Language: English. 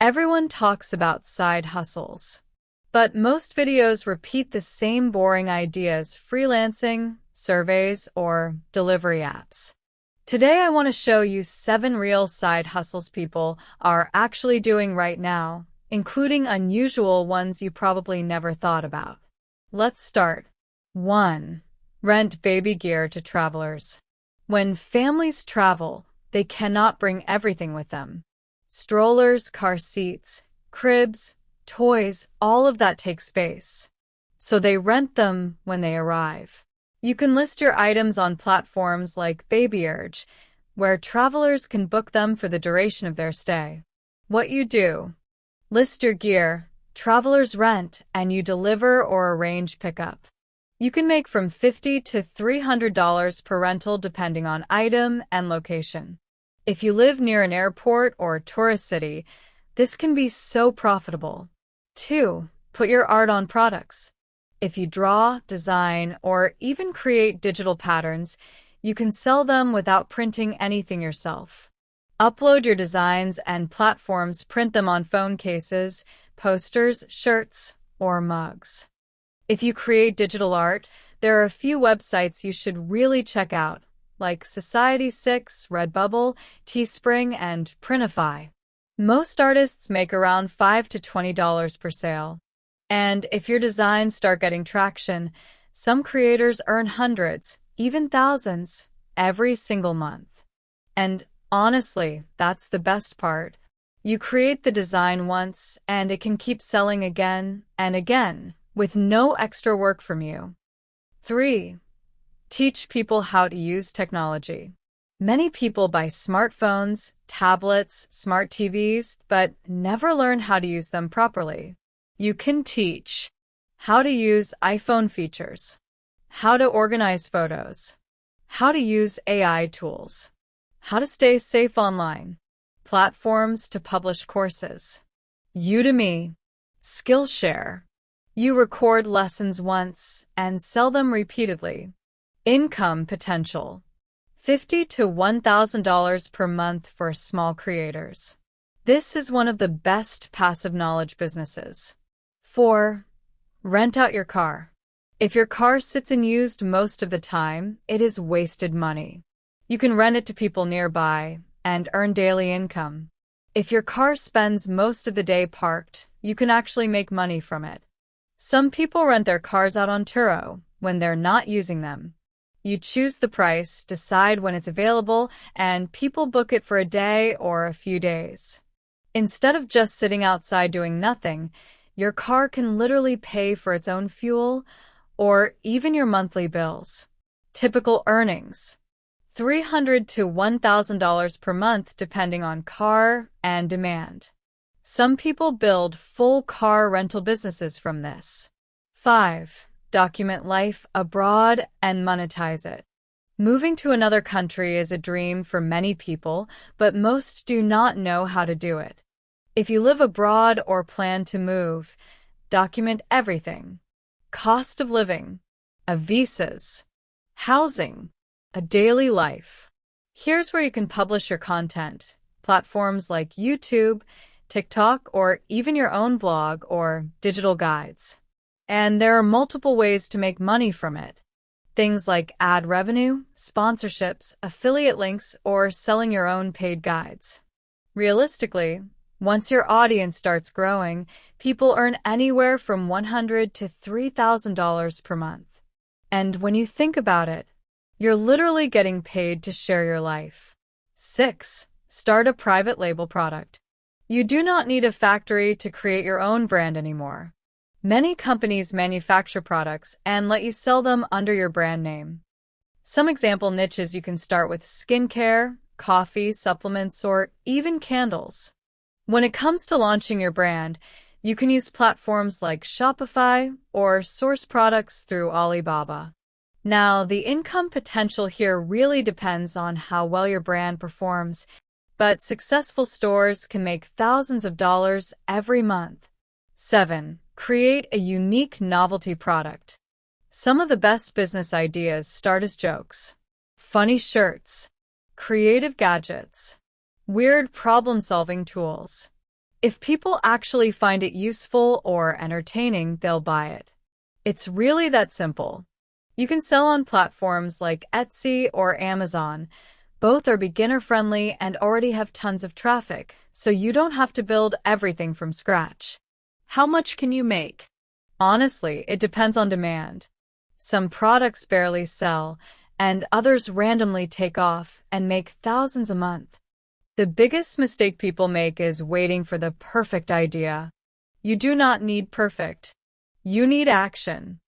Everyone talks about side hustles, but most videos repeat the same boring ideas: freelancing, surveys, or delivery apps. Today I want to show you 7 real side hustles people are actually doing right now, including unusual ones you probably never thought about. Let's start. 1. Rent baby gear to travelers. When families travel, they cannot bring everything with them. Strollers, car seats, cribs, toys, all of that takes space. So they rent them when they arrive. You can list your items on platforms like Babierge, where travelers can book them for the duration of their stay. What you do: list your gear, travelers rent, and you deliver or arrange pickup. You can make from $50 to $300 per rental depending on item and location. If you live near an airport or tourist city, this can be so profitable. 2. Put your art on products. If you draw, design, or even create digital patterns, you can sell them without printing anything yourself. Upload your designs and platforms print them on phone cases, posters, shirts, or mugs. If you create digital art, there are a few websites you should really check out, like Society6, Redbubble, Teespring, and Printify. Most artists make around $5 to $20 per sale. And if your designs start getting traction, some creators earn hundreds, even thousands, every single month. And honestly, that's the best part. You create the design once, and it can keep selling again and again, with no extra work from you. 3. Teach people how to use technology. Many people buy smartphones, tablets, smart TVs, but never learn how to use them properly. You can teach how to use iPhone features, how to organize photos, how to use AI tools, how to stay safe online, platforms to publish courses. Udemy, Skillshare. You record lessons once and sell them repeatedly. Income potential: $50 to $1,000 per month for small creators. This is one of the best passive knowledge businesses. 4. Rent out your car. If your car sits unused most of the time, it is wasted money. You can rent it to people nearby and earn daily income. If your car spends most of the day parked, you can actually make money from it. Some people rent their cars out on Turo when they're not using them. You choose the price, decide when it's available, and people book it for a day or a few days. Instead of just sitting outside doing nothing, your car can literally pay for its own fuel or even your monthly bills. Typical earnings: $300 to $1,000 per month depending on car and demand. Some people build full car rental businesses from this. 5. Document life abroad and monetize it. Moving to another country is a dream for many people, but most do not know how to do it. If you live abroad or plan to move, document everything: cost of living, visas, housing, a daily life. Here's where you can publish your content: platforms like YouTube, TikTok, or even your own blog or digital guides. And there are multiple ways to make money from it. Things like ad revenue, sponsorships, affiliate links, or selling your own paid guides. Realistically, once your audience starts growing, people earn anywhere from $100 to $3,000 per month. And when you think about it, you're literally getting paid to share your life. 6. Start a private label product. You do not need a factory to create your own brand anymore. Many companies manufacture products and let you sell them under your brand name. Some example niches: you can start with skincare, coffee, supplements, or even candles. When it comes to launching your brand, you can use platforms like Shopify or source products through Alibaba. Now, the income potential here really depends on how well your brand performs, but successful stores can make thousands of dollars every month. 7. Create a unique novelty product. Some of the best business ideas start as jokes: funny shirts, creative gadgets, weird problem-solving tools. If people actually find it useful or entertaining, they'll buy it. It's really that simple. You can sell on platforms like Etsy or Amazon. Both are beginner-friendly and already have tons of traffic, so you don't have to build everything from scratch. How much can you make? Honestly, it depends on demand. Some products barely sell, and others randomly take off and make thousands a month. The biggest mistake people make is waiting for the perfect idea. You do not need perfect. You need action.